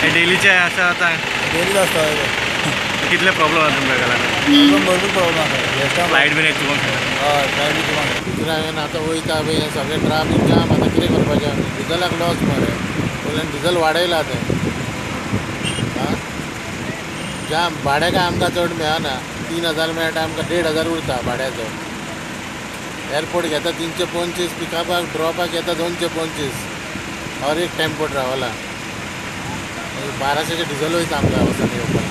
हे डेलीचे असं आता डेली आसता कितले प्रॉब्लेम आसा तुमकां घाला भरपूर प्रॉब्लेम आसा लायट बीन येत चुकोंक हय फ्लायट बी दुसऱ्या आतां वयता पळय हें सगळें ट्राफीक जाम आतां कितें करपाचें डिझलाक लॉस मरे वयल्यान डिझल वाडयला तें आं जाम भाडें काय आमकां चड मेळना 3000 मेळटा आमकां 1500 उरता भाड्याचो एअरपोर्ट घेता 325 पिकअपाक ड्रॉपाक घेता 225 और एक टेम्पो ट्रॅव्हला 1200 डिझल वयता आमकां वचून येवपाक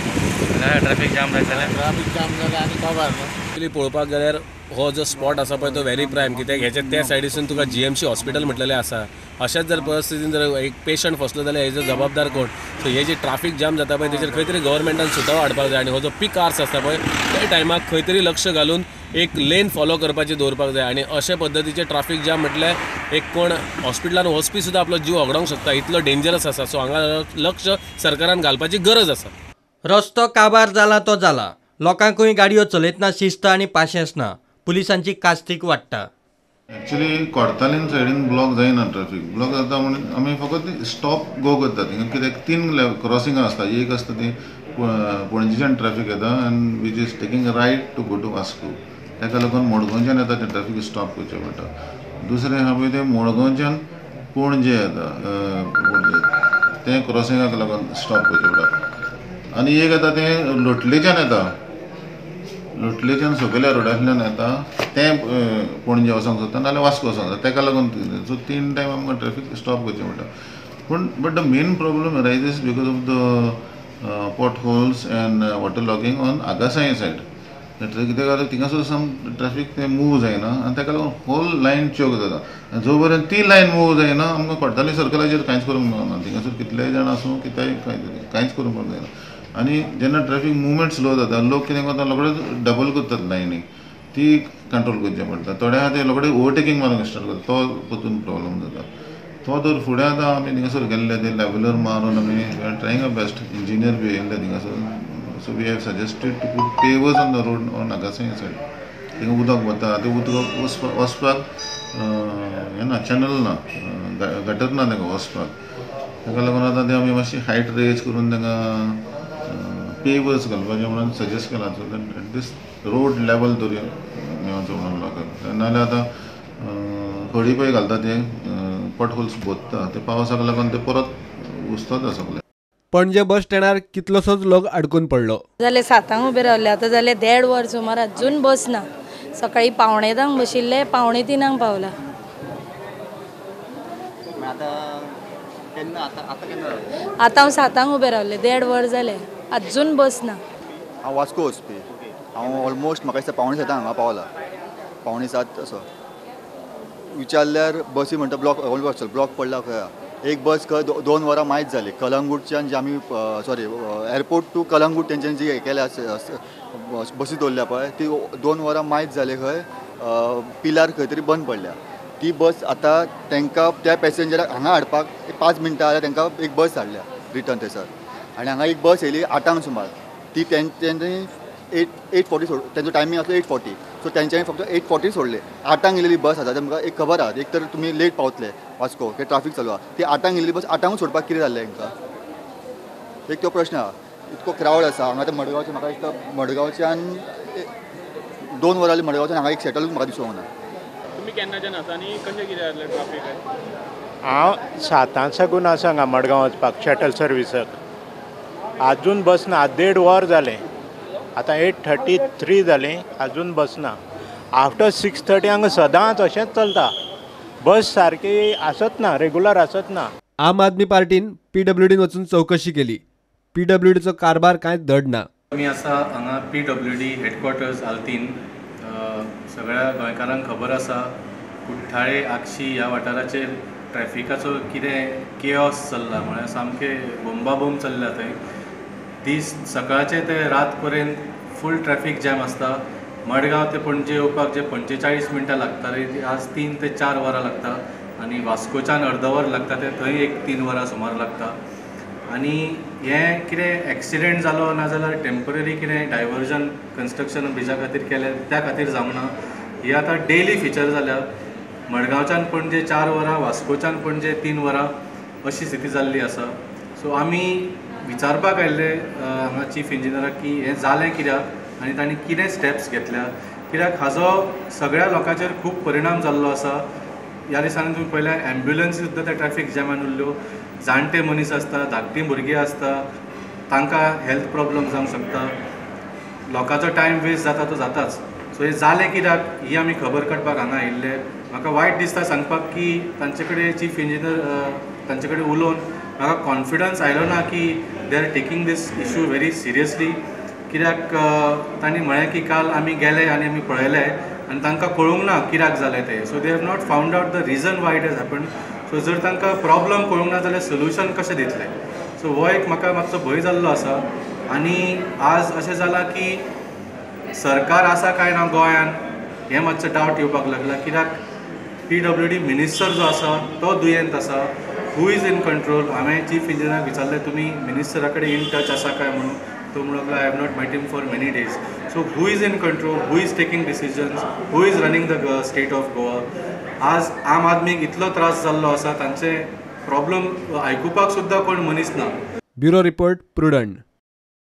ट्रॅफिक जाम जालें ट्राफीक जाम जालें आनी खबर न्हू एक्चुअली पळोवपाक गेल्यार हो जो स्पॉट आसा पळय तो व्हेरी प्रायम कित्याक हेच्या त्या सायडीसून तुका GMC हॉस्पिटल म्हटलेलें आसा अशाच जर परिस्थितीन जर एक पेशंट फसलो जाल्यार हेजो जबाबदार कोण सो हे जे ट्राफीक जाम जाता पळय तेचेर खंय तरी गव्हर्मेंटान सुटावो हाडपाक जाय आनी हो जो पीक आवर्स आसता पळय त्या टायमाक खंय तरी लक्ष घालून एक लेन फॉलो करपाची दवरपाक जाय आनी अशे पद्दतीचे ट्राफीक जाम म्हटल्यार एक कोण हॉस्पिटलान वचपी सुद्दां आपलो जीव वगडोंक शकता इतलो डेंजरस आसा सो हांगा लक्ष सरकारान घालपाची गरज आसा रस्तो काबार जाला तो जाला लोकांकूय गाडयो चलयतना शिस्त आनी पाशेंस ना पुलिसांची कास्तीक वाडटा एक्चुअली कोर्तालीन सायडीन ब्लॉक जायना ट्रॅफिक ब्लॉक जाता म्हणून आमी फकत स्टॉप गो करता थिंगा कित्याक 3 क्रॉसिंगां आसता एक आसता ती पणजेच्यान ट्रॅफिक येता आनी which is taking right to go to Vasco ताका लागून मडगांवच्यान येता तें ट्रॅफिक स्टॉप करचें पडटा दुसरें आहा पळय तें मडगांवच्यान पणजे येता पणजे तें क्रॉसिंगाक लागून स्टॉप करचें पडटा आनी एक येता तें लोटलेच्यान येता लोटलेच्यान सकयल्या रोडांतल्यान येता तें पणजे वचोंक सोदता नाजाल्यार वास्को वचोंक सोदता ताका लागून सो 3 टायम आमकां ट्रॅफिक स्टॉप करचें पडटा but the main problem rises because of the potholes and water logging on आगासाय सायड कित्याक जाल्यार थिंगासर सम ट्रॅफिक तें मूव जायना आनी ताका लागून होल लायन चोक जाता जो पर्यंत ती लायन मूव जायना आमकां कोर्ताली सर्कलाचेर कांयच करूंक मेळना थिंगासर कितलेय जाण आसूं कितेंय कांयच करूंक जायना आनी जेन्ना ट्रॅफिक मुवमेंट स्लो जाता लोक कितें करता रोखडेच डबल करतात लायनीक ती कंट्रोल करचें पडटा थोडे आहा ते रोखडे ओवरटेकींग मारूंक स्टार्ट करता तो पतून प्रॉब्लम जाता तो जर फुडें आतां आमी थिंगासर गेल्ले ते लेवलर मारून आमी trying a best engineer be येयल्ले थिंगासर so we have suggested to put pavers on the road on नागासाय सायड थिंगा उदक वता तें उदक वचपाक हें ना चॅनल ना गटर ना ताका वचपाक ताका लागून आतां ते आमी मातशी हायट रेज करून तांकां पेवर्स घालपाचें म्हणून सजेस्ट केलां so that this road level दवरया मेळचो म्हणून लोकांक नाजाल्यार आतां खडी पळय घालता ते पॉट होल्स बोत्ता ते पावसाक लागून ते परत घुसतात सगळे पणजे बस स्टँडार कितलोसोच लोक अडकून पडलो जाल्यार 7 उबे रावले आतां जाले 1.5 वर सुमार अजून बस ना सकाळी 2:45 बशिल्ले 2:45 पावला आतां हांव 7 उबे रावले 1.5 वर जाले अजून बस ना हांव वास्को वचपी हांव ऑलमोस्ट म्हाका दिसता 6:45 हांगा पावला 6:45 असो विचारल्यार बसी म्हणटा ब्लॉक पडला खंय एक बस खंय 2 वरां मायज जाली कलंगूटच्यान जे आमी सॉरी एअरपोर्ट टू कलंगूट तेंच्यांनी जी केल्या बसी दवरल्या पळय ती 2 वरां मायज जाले खंय पिलार खंय तरी बंद पडल्या ती बस आतां तांकां त्या पॅसेंजराक हांगा हाडपाक 5 मिनटां जाल्यार तांकां एक बस हाडल्या रिटर्न थंयसर आनी हांगा एक बस येयली 8 सुमार ती तेंच्यांनी 8:40 सोड तेंचो टायमींग आसलो 8:40 सो तेंच्यांनी फक्त 8:40 सोडले 8 गेलेली बस आसा तुमकां एक खबर आहा एक तर तुमी लेट पावतले वास्को हे ट्राफीक चालू आहा ती 8 गेलेली बस 8 सोडपाक कितें जाल्लें तांकां एक तो प्रश्न आहा इतको क्रावड आसा हांगा आतां मडगांवच्यान म्हाका दिसता मडगांवच्यान 2 वरां मडगांवच्यान हांगा एक शटल म्हाका दिसूंक ना तुमी केन्नाच्यान आसा आनी कशें कितें जाल्लें ट्राफीक हांव 7 साकून आसा हांगा मडगांव वचपाक शटल सर्विसाक अजून बस ना 1.5 वर जालें आतां 8:33 जालीं अजून बस ना आफ्टर 6:30 हांगा सदांच अशेंच चलता बस सारकी आसत ना रेगुलर आसत ना आम आदमी पार्टीन PWDन वचून चवकशी केली PWDचो कारभार कांयच धड ना आमी आसा हांगा PWD हेडक्वॉर्टर्स आल्तीन सगळ्या गोंयकारांक खबर आसा कुठ्ठाळे आगशी ह्या वाठाराचेर ट्रॅफिकाचो कितें केओस चल्ला म्हळ्यार सामकें बोंबाबोंब चल्ल्या थंय दीस सकाळचे ते रात पर्यंत फूल ट्रॅफिक जॅम आसता मडगांव ते पणजे येवपाक जे 45 मिनटां लागताले आज 3 ते 4 वरां लागता आनी वास्कोच्यान अर्द वर लागता ते थंय एक 3 वरां सुमार लागता आनी हें कितें एक्सिडेंट जालो नाजाल्यार टेम्पररी कितें डायवर्जन कन्स्ट्रक्शन बिजा खातीर केलें त्या खातीर जावना ही आतां डेली फिचर जाल्या मडगांवच्यान पणजे 4 वरां वास्कोच्यान पणजे 3 वरां अशी स्थिती जाल्ली आसा सो आमी विचारपाक आयिल्ले हांगा चीफ इंजिनियराक की हें जालें कित्याक आनी तांणी कितें स्टेप्स घेतल्या, कित्याक हाजो सगळ्या लोकांचेर खूब परिणाम जाल्लो आसा. ह्या दिसांनी तुमी पळयल्यार एम्ब्युलन्सी सुद्दां त्या ट्रॅफिक जॅमान उरल्यो. जाणटे मनीस आसता, धाकटीं भुरगीं आसता, तांकां हेल्थ प्रॉब्लम जावंक शकता. लोकांचो टायम वेस्ट जाता तो जाताच. सो हें जालें कित्याक ही आमी खबर काडपाक हांगा आयिल्ले. म्हाका वायट दिसता सांगपाक की तांचे कडेन चीफ इंजिनियर तांचे कडेन उलोवन म्हाका कॉन्फिडन्स आयलो ना की they are taking this issue very seriously. कित्याक तांणी म्हळें की काल आमी गेले आनी आमी पळयलें आनी तांकां कळूंक ना कित्याक जालें तें. So they have not found out the region why it has happen. So जर तांकां प्रॉब्लम कळूंक ना जाल्यार सोल्युशन कशें दितले. सो हो एक म्हाका मातसो भंय जाल्लो आसा. आनी आज अशें जालां की सरकार आसा काय ना गोंयान हें मातशें डावट येवपाक लागला. कित्याक PWD मिनिस्टर जो आसा तो दुयेंत आसा. हू इज इन कंट्रोल. हांवें चीफ इंजिनियराक विचारलें तुमी मिनिस्टरा कडेन इन टच आसा काय म्हणून. तो म्हणून लागला I have not met him for many days. So who is in control, who is taking decisions, who is running the state of Goa. आज आम आदमीक इतलो त्रास जाल्लो आसा, तांचे प्रॉब्लम आयकुपाक सुद्दां कोण मनीस ना. Bureau report prudent.